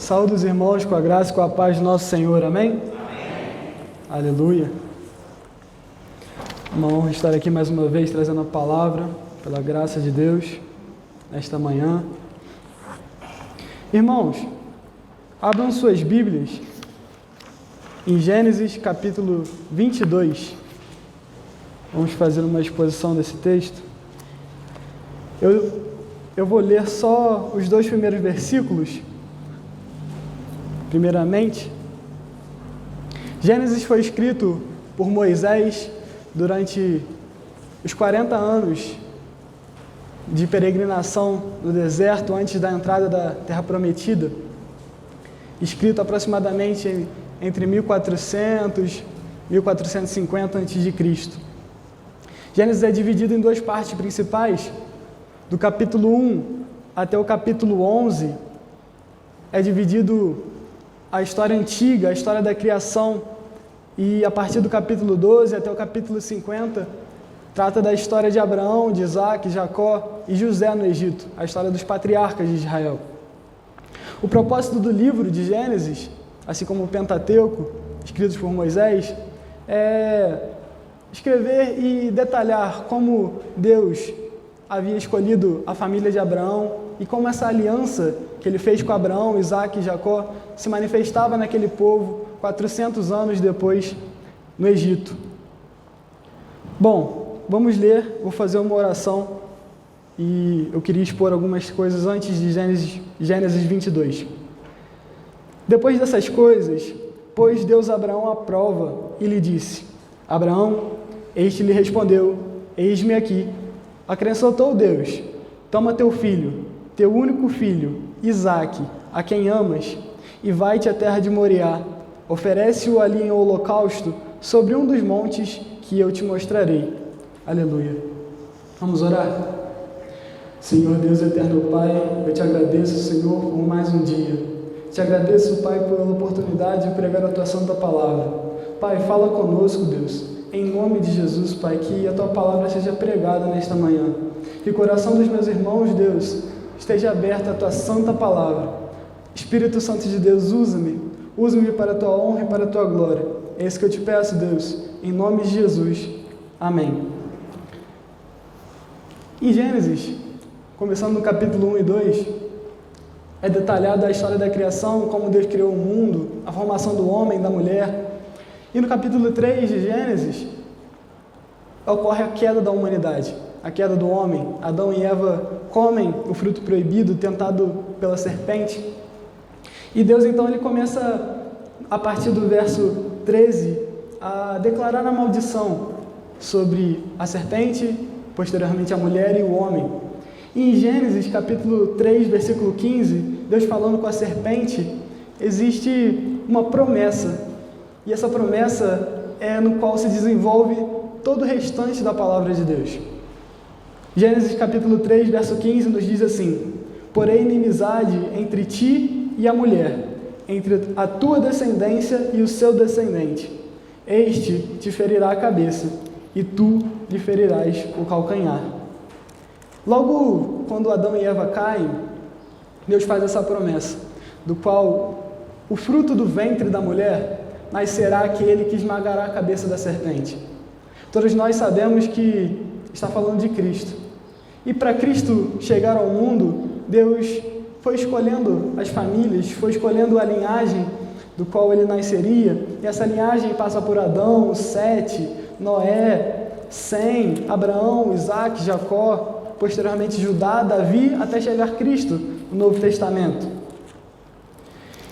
Saúde os irmãos com a graça e com a paz do nosso Senhor, amém? Amém. Aleluia. Uma honra estar aqui mais uma vez trazendo a palavra, pela graça de Deus, nesta manhã. Irmãos, abram suas Bíblias em Gênesis capítulo 22. Vamos fazer uma exposição desse texto. Eu vou ler só os 2 primeiros versículos. Primeiramente, Gênesis foi escrito por Moisés durante os 40 anos de peregrinação no deserto antes da entrada da Terra Prometida, escrito aproximadamente entre 1400 e 1450 a.C. Gênesis é dividido em 2 partes principais. Do capítulo 1 até o capítulo 11 é dividido a história antiga, a história da criação, e a partir do capítulo 12 até o capítulo 50 trata da história de Abraão, de Isaac, Jacó e José no Egito, a história dos patriarcas de Israel. O propósito do livro de Gênesis, assim como o Pentateuco, escritos por Moisés, é escrever e detalhar como Deus havia escolhido a família de Abraão e como essa aliança que ele fez com Abraão, Isaac e Jacó se manifestava naquele povo 400 anos depois no Egito. Bom, vamos ler, vou fazer uma oração e eu queria expor algumas coisas antes de Gênesis 22. Depois dessas coisas, pôs Deus a Abraão à prova e lhe disse: Abraão, este lhe respondeu: Eis-me aqui. Acrescentou Deus: Toma teu filho, teu único filho, Isaque, a quem amas, e vai-te à terra de Moriá. Oferece-o ali em holocausto sobre um dos montes que eu te mostrarei. Aleluia. Vamos orar? Senhor Deus eterno Pai, eu te agradeço, Senhor, por mais um dia. Te agradeço, Pai, pela oportunidade de pregar a tua santa palavra. Pai, fala conosco, Deus. Em nome de Jesus, Pai, que a tua palavra seja pregada nesta manhã. Que o coração dos meus irmãos, Deus, esteja aberto à tua santa palavra. Espírito Santo de Deus, usa-me para a tua honra e para a tua glória. É isso que eu te peço, Deus, em nome de Jesus. Amém. Em Gênesis, começando no capítulo 1 e 2, é detalhada a história da criação, como Deus criou o mundo, a formação do homem e da mulher. E no capítulo 3 de Gênesis, ocorre a queda da humanidade, a queda do homem. Adão e Eva comem o fruto proibido, tentado pela serpente. E Deus, então, ele começa, a partir do verso 13, a declarar a maldição sobre a serpente, posteriormente a mulher e o homem. E em Gênesis, capítulo 3, versículo 15, Deus falando com a serpente, existe uma promessa. E essa promessa é no qual se desenvolve todo o restante da palavra de Deus. Gênesis capítulo 3, verso 15 nos diz assim: Porém, inimizade entre ti e a mulher, entre a tua descendência e o seu descendente. Este te ferirá a cabeça, e tu lhe ferirás o calcanhar. Logo, quando Adão e Eva caem, Deus faz essa promessa, do qual o fruto do ventre da mulher nascerá aquele que esmagará a cabeça da serpente. Todos nós sabemos que está falando de Cristo. E para Cristo chegar ao mundo, Deus foi escolhendo as famílias, foi escolhendo a linhagem do qual ele nasceria. E essa linhagem passa por Adão, Sete, Noé, Sem, Abraão, Isaac, Jacó, posteriormente Judá, Davi, até chegar Cristo no Novo Testamento.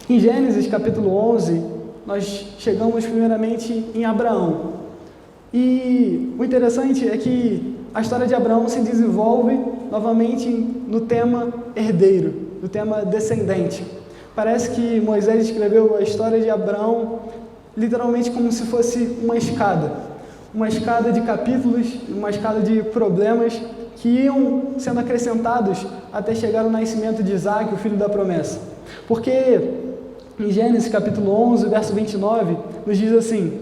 Em Gênesis capítulo 11, nós chegamos primeiramente em Abraão. E o interessante é que a história de Abraão se desenvolve novamente no tema herdeiro, no tema descendente. Parece que Moisés escreveu a história de Abraão literalmente como se fosse uma escada de capítulos, uma escada de problemas que iam sendo acrescentados até chegar ao nascimento de Isaque, o filho da promessa. Porque em Gênesis capítulo 11, verso 29, nos diz assim: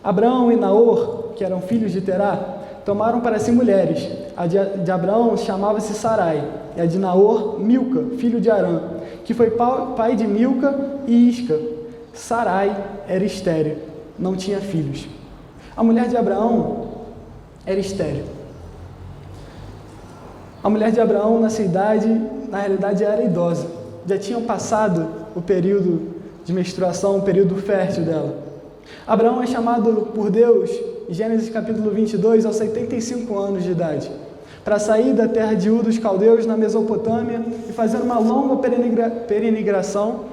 Abraão e Naor, que eram filhos de Terá, tomaram para si mulheres. A de Abraão chamava-se Sarai, e a de Naor, Milca, filho de Arã. que foi pai de Milca e Isca. Sarai era estéril, não tinha filhos. A mulher de Abraão era estéril. A mulher de Abraão, nessa idade, na realidade, era idosa. Já tinham passado o período de menstruação, o período fértil dela. Abraão é chamado por Deus, em Gênesis capítulo 22, aos 75 anos de idade, para sair da terra de Ur dos caldeus, na Mesopotâmia, e fazer uma longa peregrinação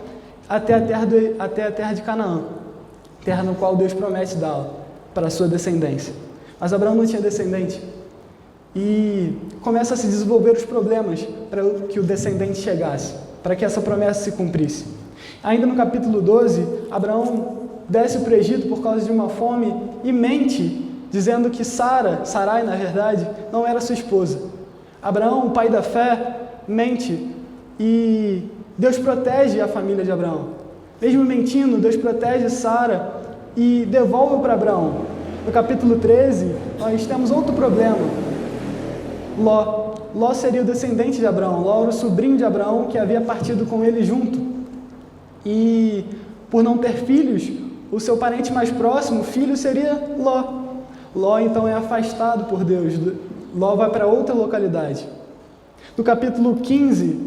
até a terra de Canaã, terra no qual Deus promete dá-la para a sua descendência. Mas Abraão não tinha descendente. E começa a se desenvolver os problemas para que o descendente chegasse, para que essa promessa se cumprisse. Ainda no capítulo 12, Abraão desce para o Egito por causa de uma fome e mente, dizendo que Sarai, na verdade, não era sua esposa. Abraão, o pai da fé, mente e Deus protege a família de Abraão. Mesmo mentindo, Deus protege Sara e devolve para Abraão. No capítulo 13, nós temos outro problema. Ló seria o descendente de Abraão. Ló era o sobrinho de Abraão que havia partido com ele junto. E por não ter filhos, o seu parente mais próximo, filho, seria Ló. Ló então é afastado por Deus. Ló vai para outra localidade. No capítulo 15,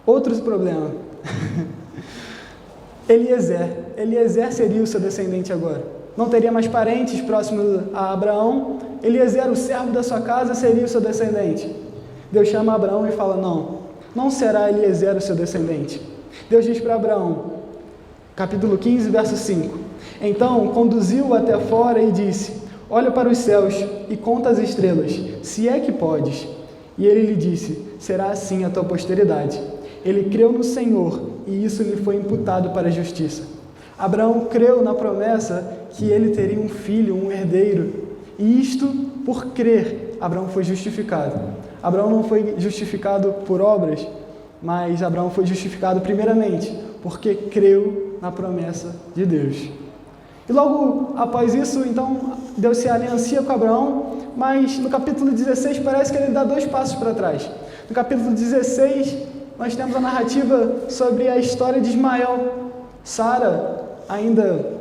outro problema. Eliezer seria o seu descendente agora. Não teria mais parentes próximos a Abraão. Eliezer, o servo da sua casa, seria o seu descendente. Deus chama Abraão e fala, não será Eliezer o seu descendente. Deus diz para Abraão, capítulo 15, verso 5, então conduziu-o até fora e disse, olha para os céus e conta as estrelas, se é que podes. E ele lhe disse, será assim a tua posteridade. Ele creu no Senhor e isso lhe foi imputado para a justiça. Abraão creu na promessa que ele teria um filho, um herdeiro. E isto, por crer, Abraão foi justificado. Abraão não foi justificado por obras, mas Abraão foi justificado primeiramente, porque creu na promessa de Deus. E logo após isso, então, Deus se aliancia com Abraão, mas no capítulo 16 parece que ele dá 2 passos para trás. No capítulo 16, nós temos a narrativa sobre a história de Ismael. Sara, ainda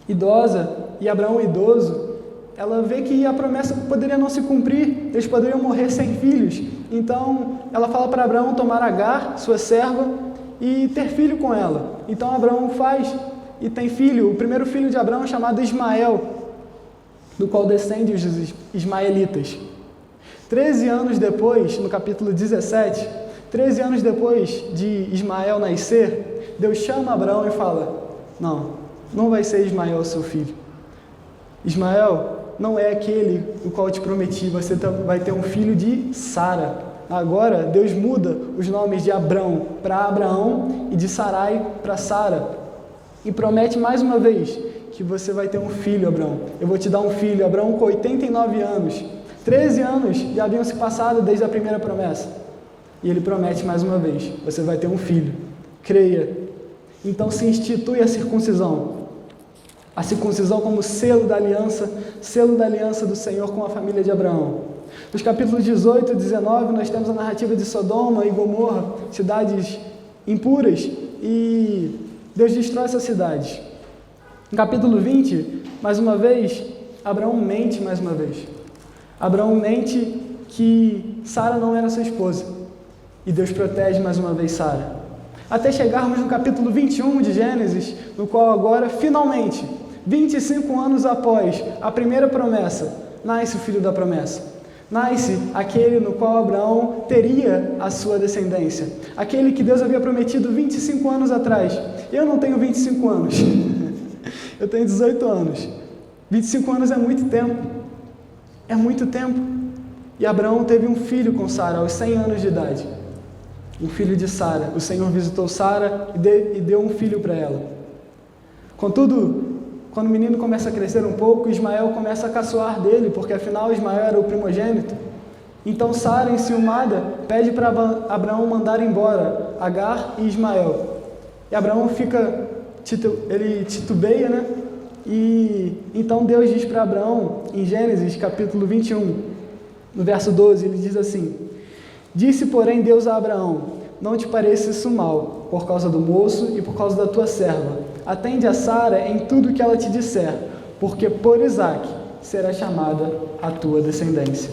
idosa, e Abraão idoso, ela vê que a promessa poderia não se cumprir, eles poderiam morrer sem filhos. Então, ela fala para Abraão tomar Agar, sua serva, e ter filho com ela. Então, Abraão faz e tem filho. O primeiro filho de Abraão é chamado Ismael, do qual descendem os ismaelitas. 13 anos depois, no capítulo 17, 13 anos depois de Ismael nascer, Deus chama Abraão e fala, não vai ser Ismael seu filho. Ismael não é aquele o qual eu te prometi, você vai ter um filho de Sara. Agora, Deus muda os nomes de Abrão para Abraão e de Sarai para Sara. E promete mais uma vez que você vai ter um filho, Abraão. Eu vou te dar um filho. Abraão com 89 anos. 13 anos já haviam se passado desde a primeira promessa. E ele promete mais uma vez, você vai ter um filho. Creia. Então se institui a circuncisão. A circuncisão como selo da aliança do Senhor com a família de Abraão. Nos capítulos 18 e 19, nós temos a narrativa de Sodoma e Gomorra, cidades impuras, e Deus destrói essas cidades. No capítulo 20, mais uma vez, Abraão mente mais uma vez. Abraão mente que Sara não era sua esposa, e Deus protege mais uma vez Sara. Até chegarmos no capítulo 21 de Gênesis, no qual agora, finalmente, 25 anos após a primeira promessa, nasce o filho da promessa. Nasce aquele no qual Abraão teria a sua descendência. Aquele que Deus havia prometido 25 anos atrás. Eu não tenho 25 anos. Eu tenho 18 anos. 25 anos é muito tempo. É muito tempo. E Abraão teve um filho com Sara aos 100 anos de idade. Um filho de Sara. O Senhor visitou Sara e deu um filho para ela. Contudo, quando o menino começa a crescer um pouco, Ismael começa a caçoar dele, porque afinal Ismael era o primogênito. Então Sara, enciumada, pede para Abraão mandar embora Agar e Ismael. E Abraão ele titubeia, né? E então Deus diz para Abraão, em Gênesis capítulo 21, no verso 12, ele diz assim, disse, porém, Deus a Abraão, não te pareça isso mal, por causa do moço e por causa da tua serva. Atende a Sara em tudo que ela te disser, porque por Isaque será chamada a tua descendência.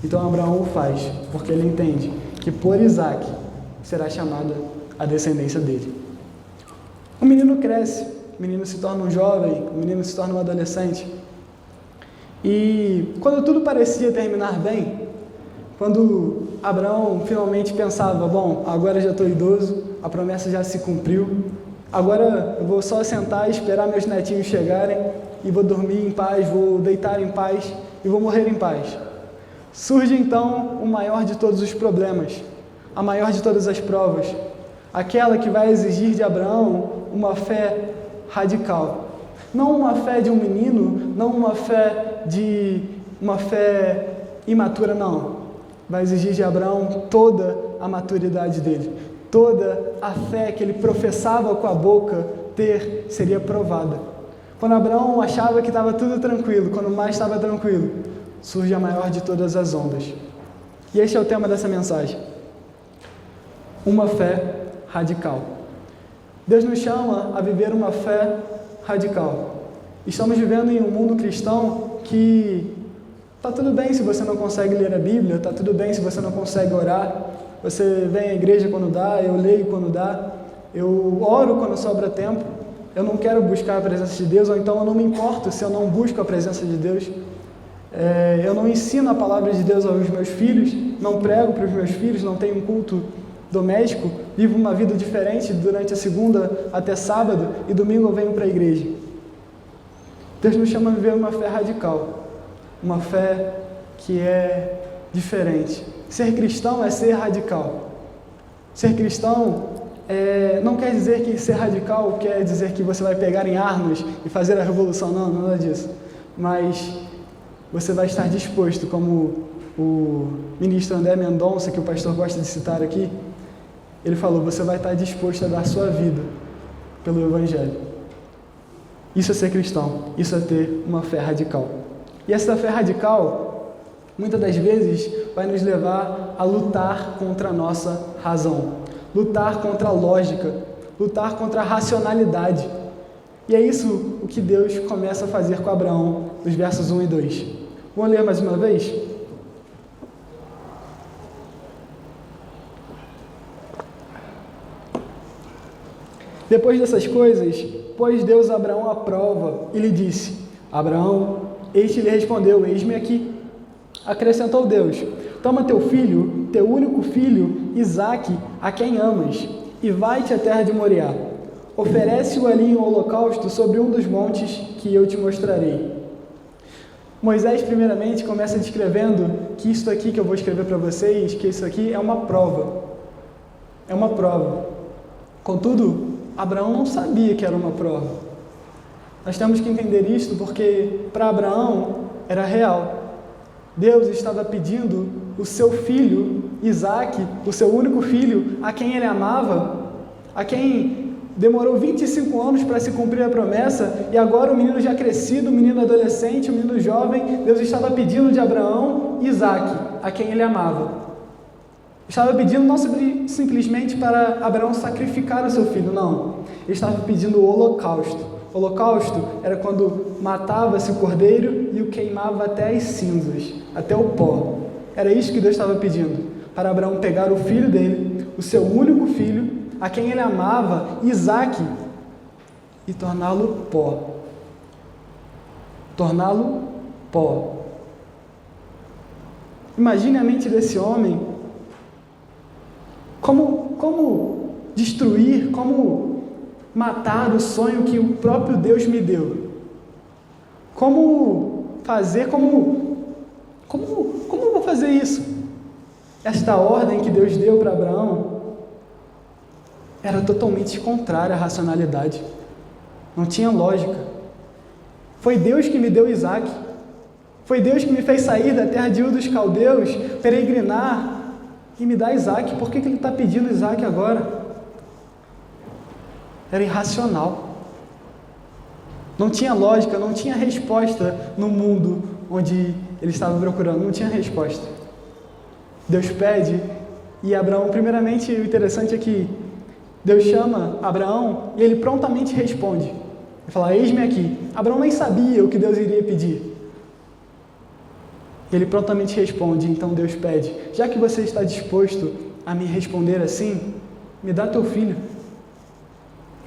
Então Abraão o faz, porque ele entende que por Isaque será chamada a descendência dele. O menino cresce, o menino se torna um jovem, o menino se torna um adolescente. E quando tudo parecia terminar bem, quando Abraão finalmente pensava, bom, agora já estou idoso, a promessa já se cumpriu, agora eu vou só sentar e esperar meus netinhos chegarem e vou dormir em paz, vou deitar em paz e vou morrer em paz. Surge então o maior de todos os problemas, a maior de todas as provas, aquela que vai exigir de Abraão uma fé radical. Não uma fé de um menino, não uma fé imatura, não. Vai exigir de Abraão toda a maturidade dele. Toda a fé que ele professava com a boca ter seria provada. Quando Abraão achava que estava tudo tranquilo, quando mais estava tranquilo, surge a maior de todas as ondas. E este é o tema dessa mensagem. Uma fé radical. Deus nos chama a viver uma fé radical. Estamos vivendo em um mundo cristão que está tudo bem se você não consegue ler a Bíblia, está tudo bem se você não consegue orar, você vem à igreja quando dá, eu leio quando dá, eu oro quando sobra tempo, eu não quero buscar a presença de Deus, ou então eu não me importo se eu não busco a presença de Deus, eu não ensino a palavra de Deus aos meus filhos, não prego para os meus filhos, não tenho um culto doméstico, vivo uma vida diferente durante a segunda até sábado e domingo eu venho para a igreja. Deus nos chama a viver uma fé radical, uma fé que é diferente. Ser cristão é ser radical. Ser cristão não quer dizer que ser radical quer dizer que você vai pegar em armas e fazer a revolução, não, nada disso. Mas você vai estar disposto, como o ministro André Mendonça, que o pastor gosta de citar aqui, ele falou, você vai estar disposto a dar sua vida pelo Evangelho. Isso é ser cristão, isso é ter uma fé radical. E essa fé radical, muitas das vezes, vai nos levar a lutar contra a nossa razão, lutar contra a lógica, lutar contra a racionalidade. E é isso o que Deus começa a fazer com Abraão, nos versos 1 e 2. Vamos ler mais uma vez? Depois dessas coisas, pôs Deus a Abraão à prova e lhe disse, Abraão, este lhe respondeu, eis-me aqui. Acrescentou Deus, toma teu filho, teu único filho, Isaque, a quem amas, e vai-te à terra de Moriá. Oferece-o ali em holocausto sobre um dos montes que eu te mostrarei. Moisés, primeiramente, começa descrevendo que isso aqui que eu vou escrever para vocês, que isso aqui é uma prova. É uma prova. Contudo, Abraão não sabia que era uma prova. Nós temos que entender isto porque para Abraão era real. Deus estava pedindo o seu filho, Isaque, o seu único filho, a quem ele amava, a quem demorou 25 anos para se cumprir a promessa, e agora o menino já crescido, o menino adolescente, o menino jovem, Deus estava pedindo de Abraão Isaque, a quem ele amava. Estava pedindo não simplesmente para Abraão sacrificar o seu filho, não. Ele estava pedindo o holocausto. O holocausto era quando matava-se o cordeiro e o queimava até as cinzas, até o pó. Era isso que Deus estava pedindo, para Abraão pegar o filho dele, o seu único filho, a quem ele amava, Isaque, e torná-lo pó. Torná-lo pó. Imagine a mente desse homem. Como destruir, como matar o sonho que o próprio Deus me deu? Como fazer, como eu vou fazer isso? Esta ordem que Deus deu para Abraão era totalmente contrária à racionalidade. Não tinha lógica. Foi Deus que me deu Isaque. Foi Deus que me fez sair da terra de Ur dos Caldeus, peregrinar, e me dá Isaque. Por que ele está pedindo Isaque agora? Era irracional. Não tinha lógica, não tinha resposta no mundo onde ele estava procurando. Não tinha resposta. Deus pede E Abraão, primeiramente, o interessante é que Deus chama Abraão e ele prontamente responde. Ele fala, eis-me aqui. Abraão nem sabia o que Deus iria pedir. Ele prontamente responde, então Deus pede, já que você está disposto a me responder assim, me dá teu filho.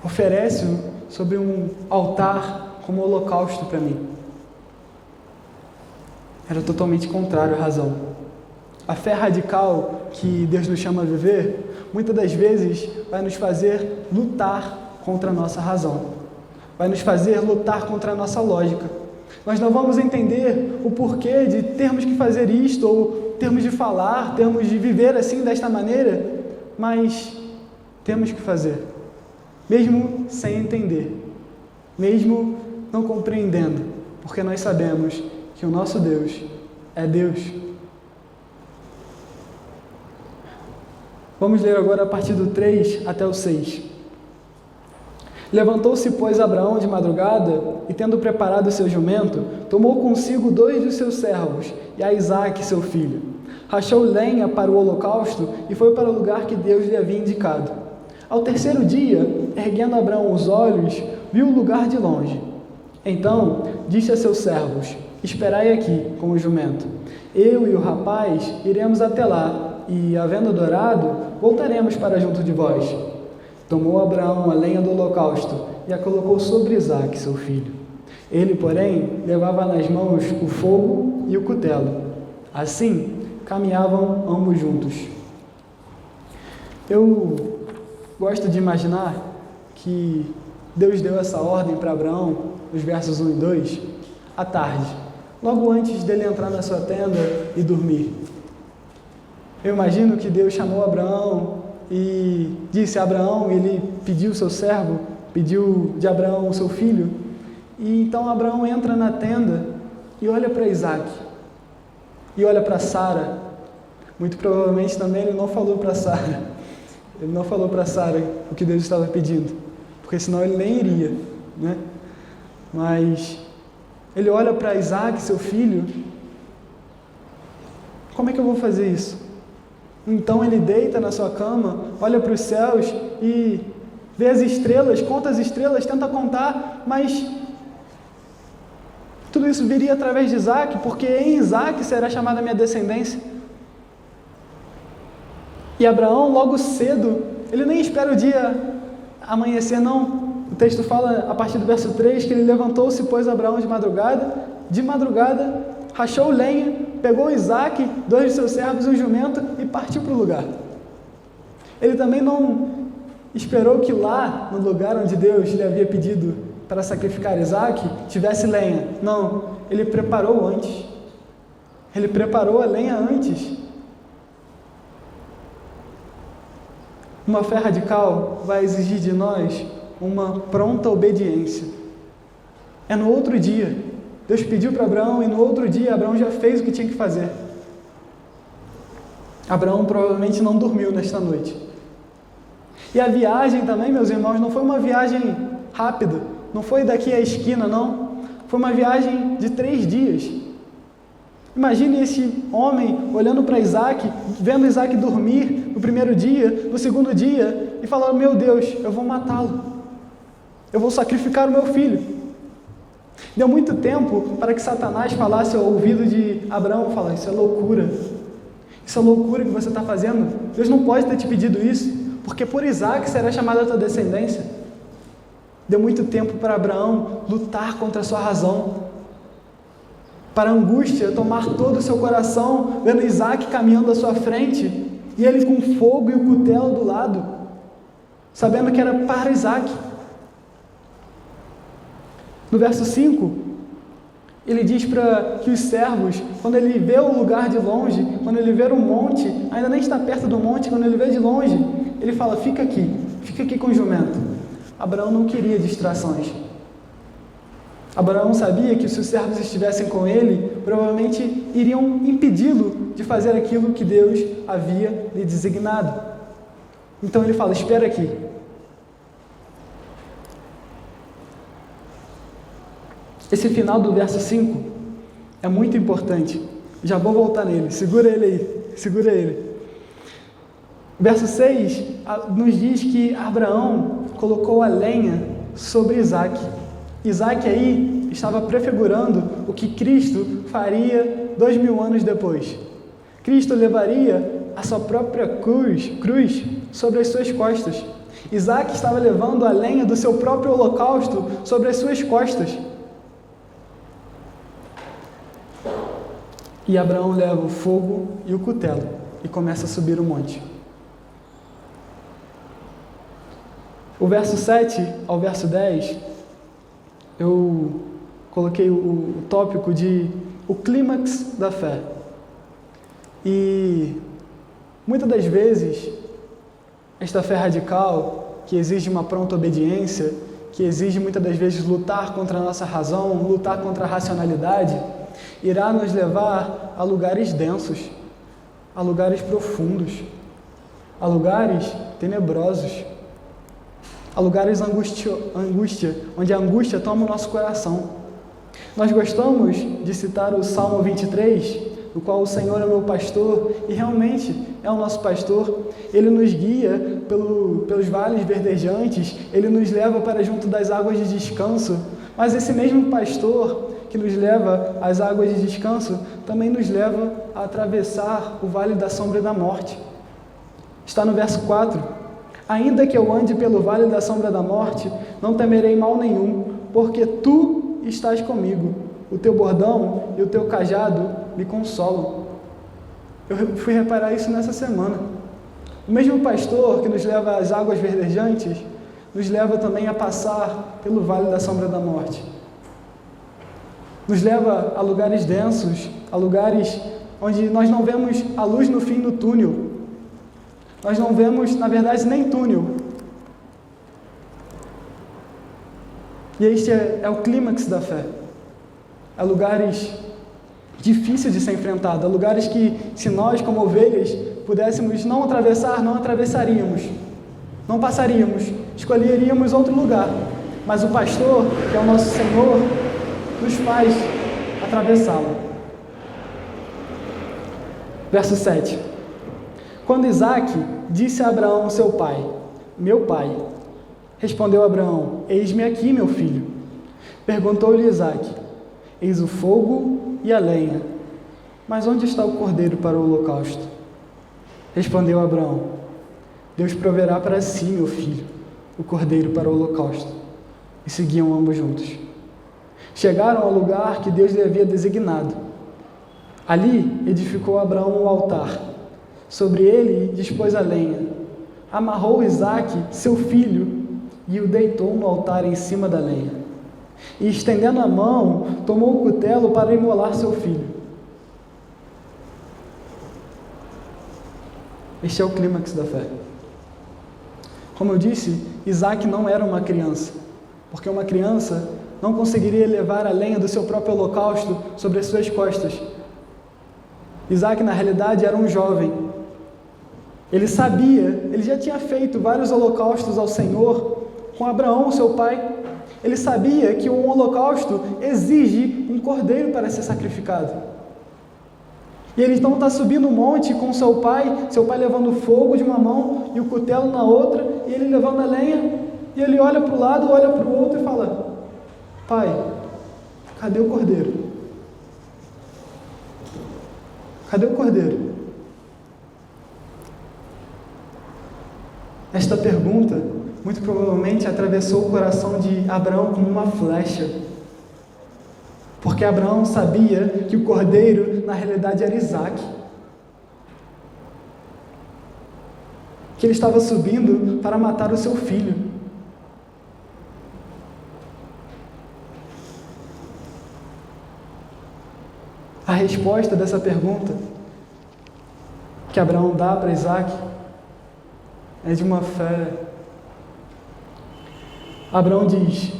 Oferece-o sobre um altar como holocausto para mim. Era totalmente contrário à razão. A fé radical que Deus nos chama a viver, muitas das vezes vai nos fazer lutar contra a nossa razão. Vai nos fazer lutar contra a nossa lógica. Nós não vamos entender o porquê de termos que fazer isto, ou termos de falar, termos de viver assim, desta maneira, mas temos que fazer, mesmo sem entender, mesmo não compreendendo, porque nós sabemos que o nosso Deus é Deus. Vamos ler agora a partir do 3 até o 6. Levantou-se, pois, Abraão de madrugada, e tendo preparado o seu jumento, tomou consigo 2 dos seus servos, e a Isaque, seu filho. Rachou lenha para o holocausto, e foi para o lugar que Deus lhe havia indicado. Ao terceiro dia, erguendo Abraão os olhos, viu o lugar de longe. Então, disse a seus servos, esperai aqui com o jumento. Eu e o rapaz iremos até lá, e, havendo adorado, voltaremos para junto de vós. Tomou Abraão a lenha do holocausto e a colocou sobre Isaque, seu filho. Ele, porém, levava nas mãos o fogo e o cutelo. Assim, caminhavam ambos juntos. Eu gosto de imaginar que Deus deu essa ordem para Abraão, nos versos 1 e 2, à tarde, logo antes dele entrar na sua tenda e dormir. Eu imagino que Deus chamou Abraão e disse a Abraão, ele pediu o seu servo, pediu de Abraão o seu filho, e então Abraão entra na tenda e olha para Isaque, e olha para Sara. Muito provavelmente também ele não falou para Sara, o que Deus estava pedindo, porque senão ele nem iria, né? Mas ele olha para Isaque, seu filho, como é que eu vou fazer isso? Então ele deita na sua cama, olha para os céus e vê as estrelas, conta as estrelas, tenta contar, mas tudo isso viria através de Isaque, porque em Isaque será chamada a minha descendência. E Abraão, logo cedo, ele nem espera o dia amanhecer, não. O texto fala, a partir do verso 3, que ele levantou-se, pois Abraão de madrugada, rachou lenha, pegou Isaque, 2 de seus servos e um jumento e partiu para o lugar. Ele também não esperou que lá, no lugar onde Deus lhe havia pedido para sacrificar Isaque, tivesse lenha. Não, ele preparou antes. Ele preparou a lenha antes. Uma fé radical vai exigir de nós uma pronta obediência. É no outro dia. Deus pediu para Abraão e no outro dia Abraão já fez o que tinha que fazer. Abraão provavelmente não dormiu nesta noite. E a viagem também, meus irmãos, não foi uma viagem rápida. Não foi daqui à esquina, não. Foi uma viagem de 3 dias. Imagine esse homem olhando para Isaque, vendo Isaque dormir no primeiro dia, no segundo dia, e falando, meu Deus, eu vou matá-lo. Eu vou sacrificar o meu filho. Deu muito tempo para que Satanás falasse ao ouvido de Abraão, falar, isso é loucura. Isso é loucura que você está fazendo. Deus não pode ter te pedido isso, porque por Isaque será chamada a tua descendência. Deu muito tempo para Abraão lutar contra a sua razão, para a angústia tomar todo o seu coração, vendo Isaque caminhando à sua frente, e ele com o fogo e o cutelo do lado, sabendo que era para Isaque. No verso 5, ele diz para que os servos, quando ele vê o lugar de longe, quando ele vê o monte, ainda nem está perto do monte, quando ele vê de longe, ele fala, fica aqui com o jumento. Abraão não queria distrações. Abraão sabia que se os servos estivessem com ele, provavelmente iriam impedi-lo de fazer aquilo que Deus havia lhe designado. Então ele fala, espera aqui. Esse final do verso 5 é muito importante. Já vou voltar nele. Segura ele aí. O verso 6 nos diz que Abraão colocou a lenha sobre Isaac. Isaac aí estava prefigurando o que Cristo faria 2000 anos depois. Cristo levaria a sua própria cruz sobre as suas costas. Isaac estava levando a lenha do seu próprio holocausto sobre as suas costas. E Abraão leva o fogo e o cutelo e começa a subir o monte. O verso 7 ao verso 10, eu coloquei o tópico de o clímax da fé. E muitas das vezes, esta fé radical, que exige uma pronta obediência, que exige muitas das vezes lutar contra a nossa razão, lutar contra a racionalidade, irá nos levar a lugares densos, a lugares profundos, a lugares tenebrosos, a lugares angústia, onde a angústia toma o nosso coração. Nós gostamos de citar o Salmo 23, no qual o Senhor é meu pastor, e realmente é o nosso pastor. Ele nos guia pelos vales verdejantes, ele nos leva para junto das águas de descanso, mas esse mesmo pastor que nos leva às águas de descanso, também nos leva a atravessar o vale da sombra e da morte. Está no verso 4. Ainda que eu ande pelo vale da sombra da morte, não temerei mal nenhum, porque tu estás comigo. O teu bordão e o teu cajado me consolam. Eu fui reparar isso nessa semana. O mesmo pastor que nos leva às águas verdejantes, nos leva também a passar pelo vale da sombra da morte. Nos leva a lugares densos, a lugares onde nós não vemos a luz no fim do túnel. Nós não vemos, na verdade, nem túnel. E este é o clímax da fé. É lugares difíceis de ser enfrentado, é lugares que, se nós, como ovelhas, pudéssemos não atravessar, não atravessaríamos, não passaríamos, escolheríamos outro lugar. Mas o pastor, que é o nosso Senhor, nos faz atravessá-lo. Verso 7. Quando Isaac disse a Abraão, seu pai, meu pai, respondeu Abraão, eis-me aqui, meu filho. Perguntou-lhe Isaac, eis o fogo e a lenha, mas onde está o cordeiro para o holocausto? Respondeu Abraão, Deus proverá para si, meu filho, o cordeiro para o holocausto. E seguiam ambos juntos. Chegaram ao lugar que Deus lhe havia designado. Ali edificou Abraão um altar. Sobre ele dispôs a lenha. Amarrou Isaque, seu filho, e o deitou no altar em cima da lenha. E estendendo a mão, tomou o cutelo para imolar seu filho. Este é o clímax da fé. Como eu disse, Isaque não era uma criança, porque uma criança não conseguiria levar a lenha do seu próprio holocausto sobre as suas costas. Isaque, na realidade, era um jovem. Ele sabia, ele já tinha feito vários holocaustos ao Senhor com Abraão, seu pai. Ele sabia que um holocausto exige um cordeiro para ser sacrificado. E ele então está subindo o monte com seu pai levando fogo de uma mão e o cutelo na outra, e ele levando a lenha, e ele olha para o lado, olha para o outro e fala, pai, cadê o cordeiro? Cadê o cordeiro? Esta pergunta, muito provavelmente, atravessou o coração de Abraão como uma flecha. Porque Abraão sabia que o cordeiro, na realidade, era Isaque. Que ele estava subindo para matar o seu filho. A resposta dessa pergunta que Abraão dá para Isaque é de uma fé. Abraão diz,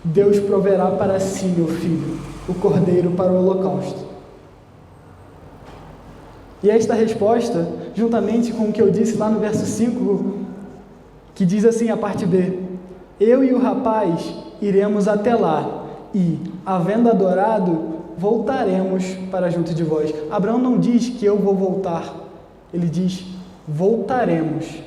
Deus proverá para si, meu filho, o cordeiro para o holocausto. E esta resposta, juntamente com o que eu disse lá no verso 5, que diz assim a parte B, eu e o rapaz iremos até lá e, havendo adorado, voltaremos para junto de vós. Abraão não diz que eu vou voltar, ele diz, voltaremos.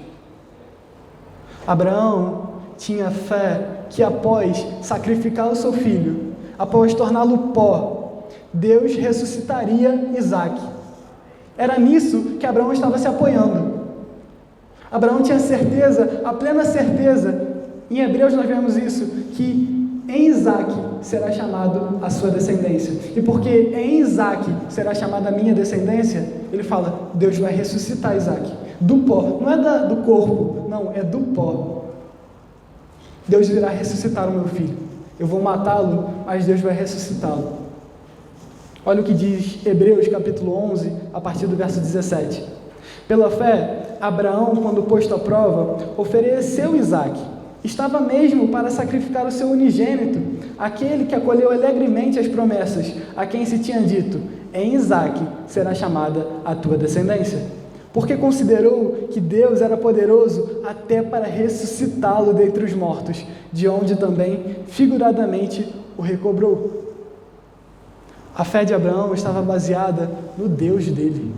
Abraão tinha fé que após sacrificar o seu filho, após torná-lo pó, Deus ressuscitaria Isaque. Era nisso que Abraão estava se apoiando. Abraão tinha certeza, a plena certeza, em Hebreus nós vemos isso, que em Isaque será chamado a sua descendência. E porque em Isaque será chamada a minha descendência, ele fala, Deus vai ressuscitar Isaque. Do pó, não é do corpo, não, é do pó. Deus irá ressuscitar o meu filho. Eu vou matá-lo, mas Deus vai ressuscitá-lo. Olha o que diz Hebreus capítulo 11, a partir do verso 17. Pela fé, Abraão, quando posto à prova, ofereceu Isaque. Estava mesmo para sacrificar o seu unigênito, aquele que acolheu alegremente as promessas, a quem se tinha dito, em Isaque será chamada a tua descendência. Porque considerou que Deus era poderoso até para ressuscitá-lo dentre os mortos, de onde também, figuradamente, o recobrou. A fé de Abraão estava baseada no Deus dele.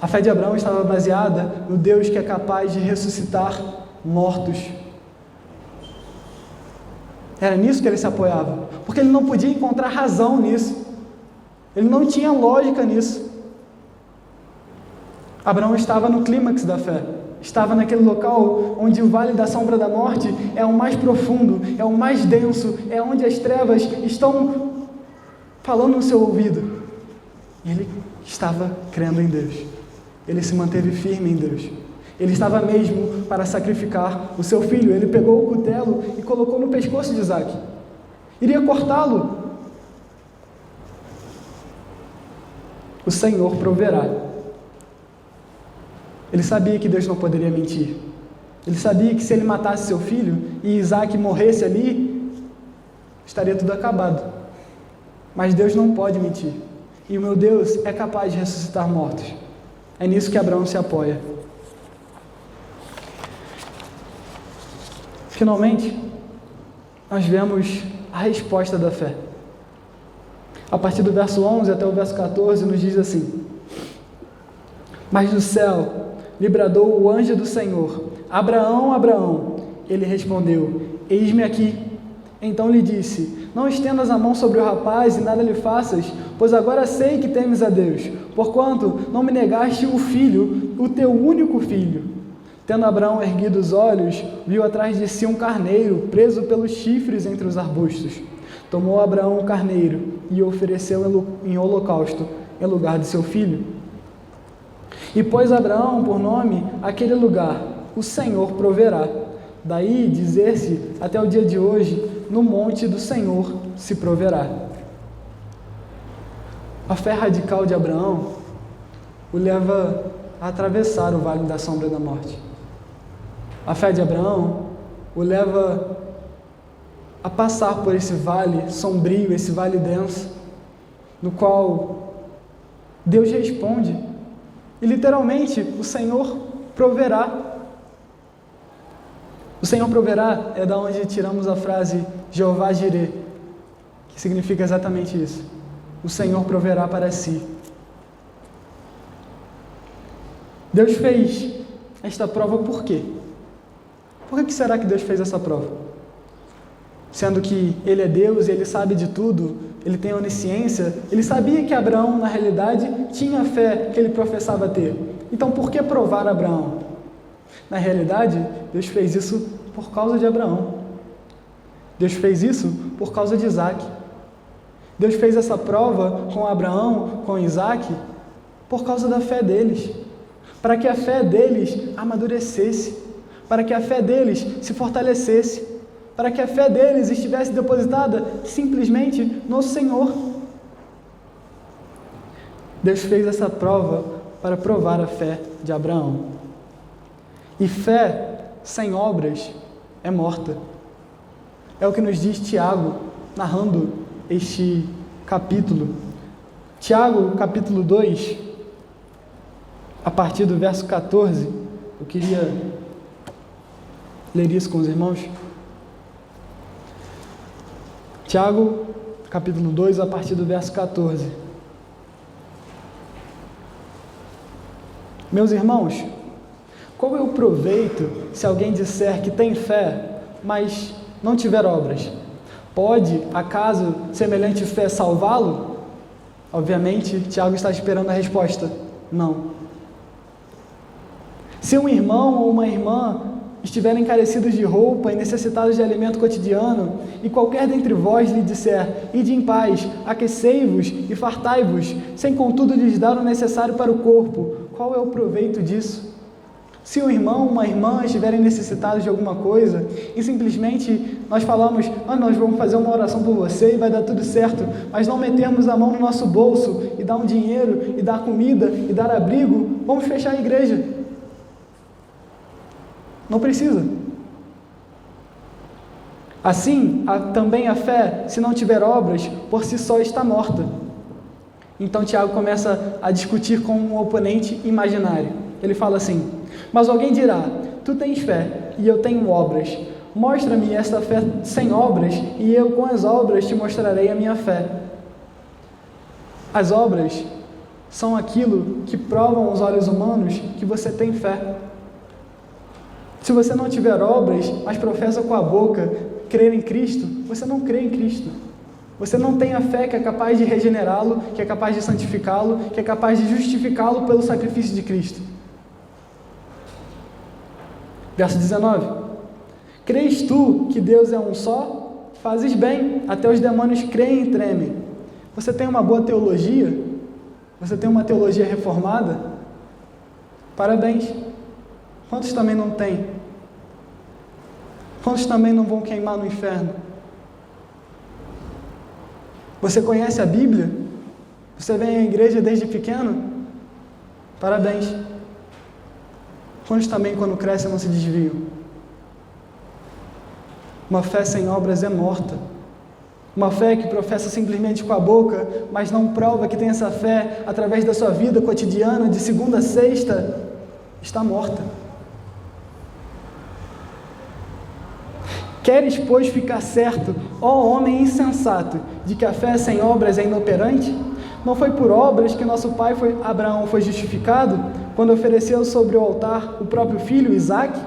A fé de Abraão estava baseada no Deus que é capaz de ressuscitar mortos. Era nisso que ele se apoiava, porque ele não podia encontrar razão nisso. Ele não tinha lógica nisso. Abraão estava no clímax da fé. Estava naquele local onde o vale da sombra da morte é o mais profundo, é o mais denso, é onde as trevas estão falando no seu ouvido. E ele estava crendo em Deus. Ele se manteve firme em Deus. Ele estava mesmo para sacrificar o seu filho. Ele pegou o cutelo e colocou no pescoço de Isaque. Iria cortá-lo. O Senhor proverá. Ele sabia que Deus não poderia mentir. Ele sabia que se ele matasse seu filho e Isaque morresse ali, estaria tudo acabado. Mas Deus não pode mentir. E o meu Deus é capaz de ressuscitar mortos. É nisso que Abraão se apoia. Finalmente, nós vemos a resposta da fé. A partir do verso 11 até o verso 14, nos diz assim: Mas do céu lhe bradou o anjo do Senhor: Abraão, Abraão. Ele respondeu: Eis-me aqui. Então lhe disse: Não estendas a mão sobre o rapaz e nada lhe faças, pois agora sei que temes a Deus, porquanto não me negaste o filho, o teu único filho. Tendo Abraão erguido os olhos, viu atrás de si um carneiro, preso pelos chifres entre os arbustos. Tomou Abraão o carneiro e o ofereceu em holocausto, em lugar de seu filho. E pôs Abraão por nome aquele lugar: o Senhor proverá. Daí dizer-se até o dia de hoje: no monte do Senhor se proverá. A fé radical de Abraão o leva a atravessar o vale da sombra da morte. A fé de Abraão o leva a passar por esse vale sombrio, esse vale denso, no qual Deus responde. E literalmente o Senhor proverá. O Senhor proverá é da onde tiramos a frase Jeová Jirê, que significa exatamente isso. O Senhor proverá para si. Deus fez esta prova por quê? Por que será que Deus fez essa prova? Sendo que Ele é Deus, Ele sabe de tudo, Ele tem onisciência, Ele sabia que Abraão, na realidade, tinha a fé que ele professava ter. Então, por que provar Abraão? Na realidade, Deus fez isso por causa de Abraão. Deus fez isso por causa de Isaque. Deus fez essa prova com Abraão, com Isaque, por causa da fé deles. Para que a fé deles amadurecesse. Para que a fé deles se fortalecesse. Para que a fé deles estivesse depositada simplesmente no Senhor. Deus fez essa prova para provar a fé de Abraão. E fé sem obras é morta. É o que nos diz Tiago, narrando este capítulo. Tiago, capítulo 2, a partir do verso 14, eu queria ler isso com os irmãos. Tiago, capítulo 2, a partir do verso 14. Meus irmãos, qual é o proveito se alguém disser que tem fé, mas não tiver obras? Pode, acaso, semelhante fé salvá-lo? Obviamente, Tiago está esperando a resposta: não. Se um irmão ou uma irmã estiverem carecidos de roupa e necessitados de alimento cotidiano, e qualquer dentre vós lhe disser: ide em paz, aquecei-vos e fartai-vos, sem contudo lhes dar o necessário para o corpo, qual é o proveito disso? Se um irmão ou uma irmã estiverem necessitados de alguma coisa, e simplesmente nós falamos: nós vamos fazer uma oração por você e vai dar tudo certo, mas não metermos a mão no nosso bolso e dar um dinheiro, e dar comida, e dar abrigo, vamos fechar a igreja. Não precisa. Assim, também a fé, se não tiver obras, por si só está morta. Então Tiago começa a discutir com um oponente imaginário. Ele fala assim: mas alguém dirá: tu tens fé e eu tenho obras. Mostra-me esta fé sem obras, e eu com as obras te mostrarei a minha fé. As obras são aquilo que provam aos olhos humanos que você tem fé. Se você não tiver obras, mas professa com a boca crer em Cristo, você não crê em Cristo. Você não tem a fé que é capaz de regenerá-lo, que é capaz de santificá-lo, que é capaz de justificá-lo pelo sacrifício de Cristo. Verso 19: crês tu que Deus é um só? Fazes bem, até os demônios creem e tremem. Você tem uma boa teologia? Você tem uma teologia reformada? Parabéns. Quantos também não têm? Quantos também não vão queimar no inferno? Você conhece a Bíblia? Você vem à igreja desde pequeno? Parabéns. Quantos também, quando crescem, não se desviam? Uma fé sem obras é morta. Uma fé que professa simplesmente com a boca, mas não prova que tem essa fé através da sua vida cotidiana, de segunda a sexta, está morta. Queres, pois, ficar certo, ó homem insensato, de que a fé sem obras é inoperante? Não foi por obras que nosso pai Abraão foi justificado, quando ofereceu sobre o altar o próprio filho, Isaque?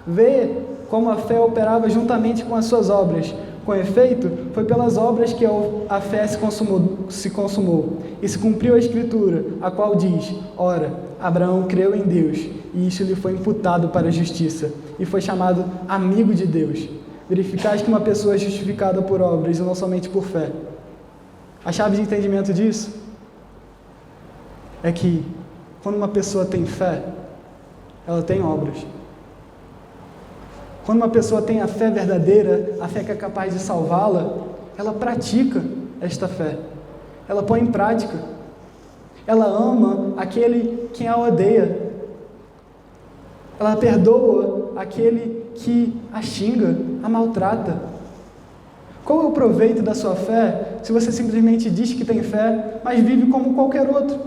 Vê como a fé operava juntamente com as suas obras. Com efeito, foi pelas obras que a fé se consumou, e se cumpriu a Escritura, a qual diz: ora, Abraão creu em Deus, e isso lhe foi imputado para a justiça, e foi chamado amigo de Deus. Verificais que uma pessoa é justificada por obras e não somente por fé. A chave de entendimento disso é que quando uma pessoa tem fé, ela tem obras. Quando uma pessoa tem a fé verdadeira, a fé que é capaz de salvá-la, ela pratica esta fé. Ela põe em prática. Ela ama aquele que a odeia. Ela perdoa aquele que a xinga, a maltrata. Qual é o proveito da sua fé se você simplesmente diz que tem fé, mas vive como qualquer outro?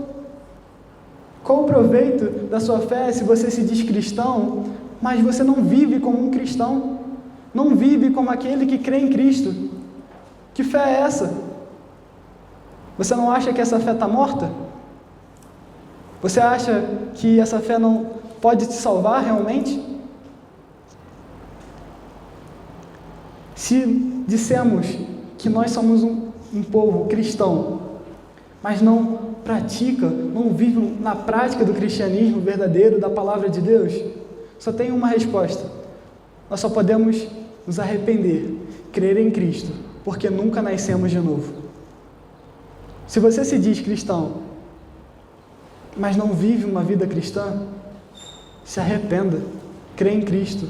Qual o proveito da sua fé se você se diz cristão, mas você não vive como um cristão? Não vive como aquele que crê em Cristo? Que fé é essa? Você não acha que essa fé está morta? Você acha que essa fé não pode te salvar realmente? Se dissemos que nós somos um povo cristão, mas não pratica, não vive na prática do cristianismo verdadeiro, da palavra de Deus, só tem uma resposta: nós só podemos nos arrepender, crer em Cristo, porque nunca nascemos de novo. Se você se diz cristão, mas não vive uma vida cristã, se arrependa, crê em Cristo,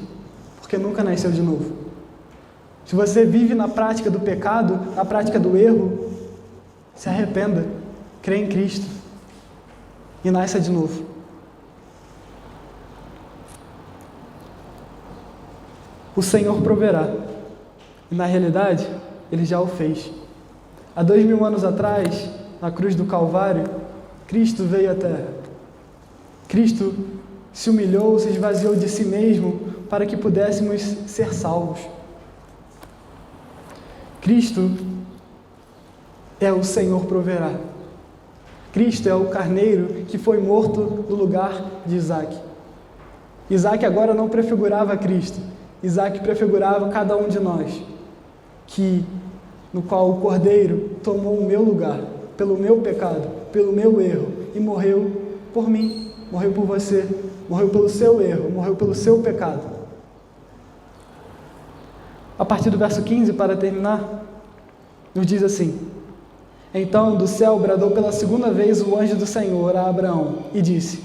porque nunca nasceu de novo. Se você vive na prática do pecado, na prática do erro, se arrependa, crê em Cristo e nasça de novo. O Senhor proverá, e na realidade, Ele já o fez. Há 2000 anos atrás, na cruz do Calvário, Cristo veio à terra. Cristo se humilhou, se esvaziou de si mesmo para que pudéssemos ser salvos. Cristo é o Senhor proverá. Cristo é o carneiro que foi morto no lugar de Isaac. Isaac agora não prefigurava Cristo. Isaac prefigurava cada um de nós, no qual o cordeiro tomou o meu lugar, pelo meu pecado, pelo meu erro, e morreu por mim, morreu por você, morreu pelo seu erro, morreu pelo seu pecado. A partir do verso 15, para terminar, nos diz assim: então do céu bradou pela segunda vez o anjo do Senhor a Abraão e disse: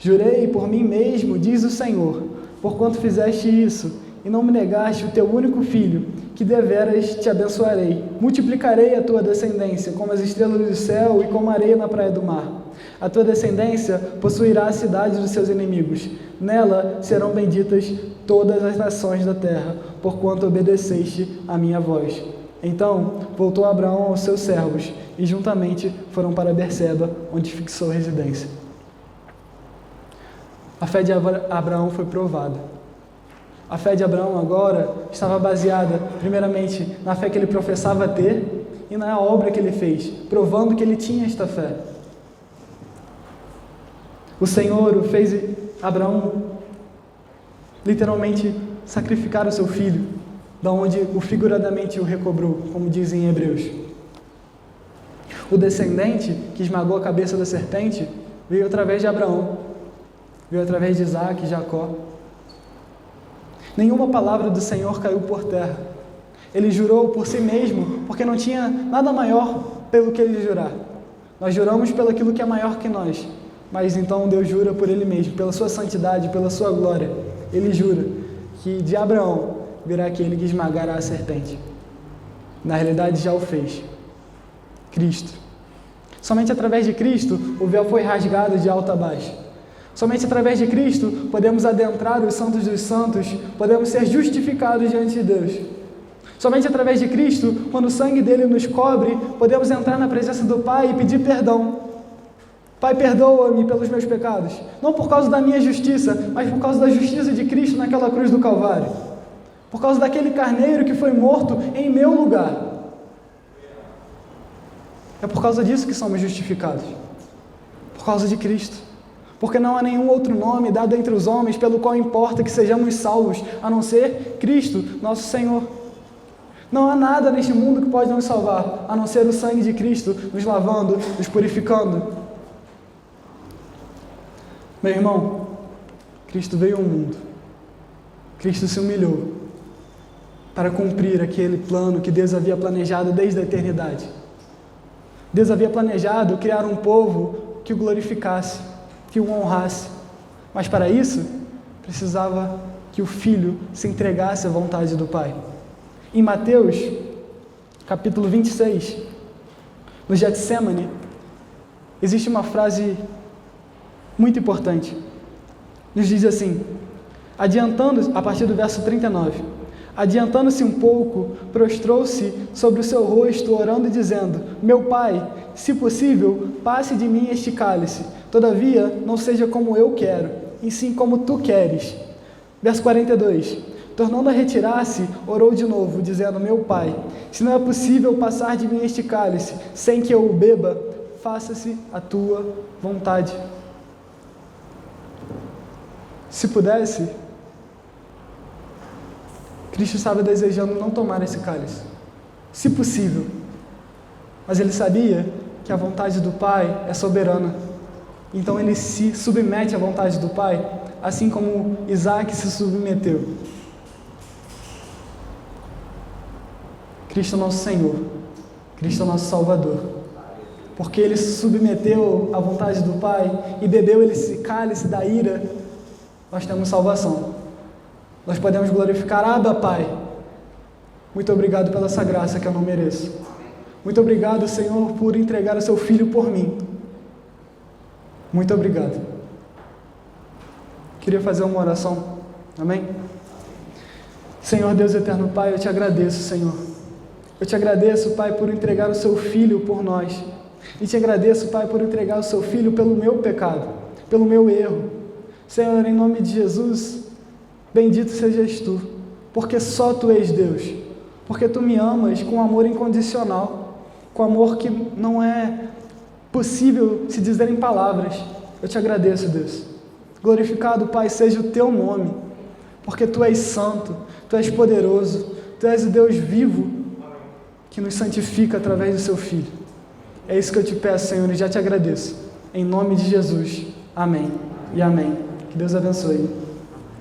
jurei por mim mesmo, diz o Senhor, porquanto fizeste isso e não me negaste o teu único filho, que deveras te abençoarei. Multiplicarei a tua descendência como as estrelas do céu e como a areia na praia do mar. A tua descendência possuirá a cidade dos seus inimigos. Nela serão benditas todas as nações da terra, porquanto obedeceste a minha voz. Então voltou Abraão aos seus servos, e juntamente foram para Berseba, onde fixou residência. A fé de Abraão foi provada. A fé de Abraão agora estava baseada, primeiramente, na fé que ele professava ter e na obra que ele fez, provando que ele tinha esta fé. O Senhor fez Abraão literalmente sacrificar o seu filho, da onde o figuradamente o recobrou, como dizem em Hebreus. O descendente que esmagou a cabeça da serpente veio através de Abraão, veio através de Isaac e Jacó. Nenhuma palavra do Senhor caiu por terra. Ele jurou por si mesmo, porque não tinha nada maior pelo que ele jurar. Nós juramos pelo aquilo que é maior que nós, mas então Deus jura por Ele mesmo, pela sua santidade, pela sua glória. Ele jura que de Abraão virá aquele que esmagará a serpente. Na realidade já o fez. Cristo. Somente através de Cristo o véu foi rasgado de alto a baixo. Somente através de Cristo podemos adentrar os santos dos santos, podemos ser justificados diante de Deus. Somente através de Cristo, quando o sangue dele nos cobre, podemos entrar na presença do Pai e pedir perdão. Pai, perdoa-me pelos meus pecados, não por causa da minha justiça, mas por causa da justiça de Cristo naquela cruz do Calvário, por causa daquele carneiro que foi morto em meu lugar. É por causa disso que somos justificados, por causa de Cristo, porque não há nenhum outro nome dado entre os homens pelo qual importa que sejamos salvos, a não ser Cristo, nosso Senhor. Não há nada neste mundo que pode nos salvar, a não ser o sangue de Cristo, nos lavando, nos purificando. Meu irmão, Cristo veio ao mundo, Cristo se humilhou para cumprir aquele plano que Deus havia planejado desde a eternidade. Deus havia planejado criar um povo que o glorificasse, que o honrasse, mas para isso precisava que o Filho se entregasse à vontade do Pai. Em Mateus, capítulo 26, no Getsemane, existe uma frase muito importante. Nos diz assim, a partir do verso 39, adiantando-se um pouco, prostrou-se sobre o seu rosto, orando e dizendo: meu Pai, se possível, passe de mim este cálice, todavia não seja como eu quero, e sim como tu queres. Verso 42, tornando a retirar-se, orou de novo, dizendo: meu Pai, se não é possível passar de mim este cálice, sem que eu o beba, faça-se a tua vontade. Se pudesse, Cristo estava desejando não tomar esse cálice, se possível, mas ele sabia que a vontade do Pai é soberana, então ele se submete à vontade do Pai, assim como Isaac se submeteu. Cristo é nosso Senhor, Cristo é nosso Salvador, porque ele se submeteu à vontade do Pai e bebeu esse cálice da ira, nós temos salvação. Nós podemos glorificar: Abba, Pai, muito obrigado pela essa graça que eu não mereço. Muito obrigado, Senhor, por entregar o seu Filho por mim. Muito obrigado. Queria fazer uma oração. Amém? Senhor Deus eterno Pai, eu te agradeço, Senhor. Eu te agradeço, Pai, por entregar o seu Filho por nós. E te agradeço, Pai, por entregar o seu Filho pelo meu pecado, pelo meu erro. Senhor, em nome de Jesus, bendito sejas tu, porque só tu és Deus, porque tu me amas com amor incondicional, com amor que não é possível se dizer em palavras. Eu te agradeço, Deus. Glorificado, Pai, seja o teu nome, porque tu és santo, tu és poderoso, tu és o Deus vivo que nos santifica através do seu Filho. É isso que eu te peço, Senhor, e já te agradeço. Em nome de Jesus. Amém e amém. Que Deus abençoe.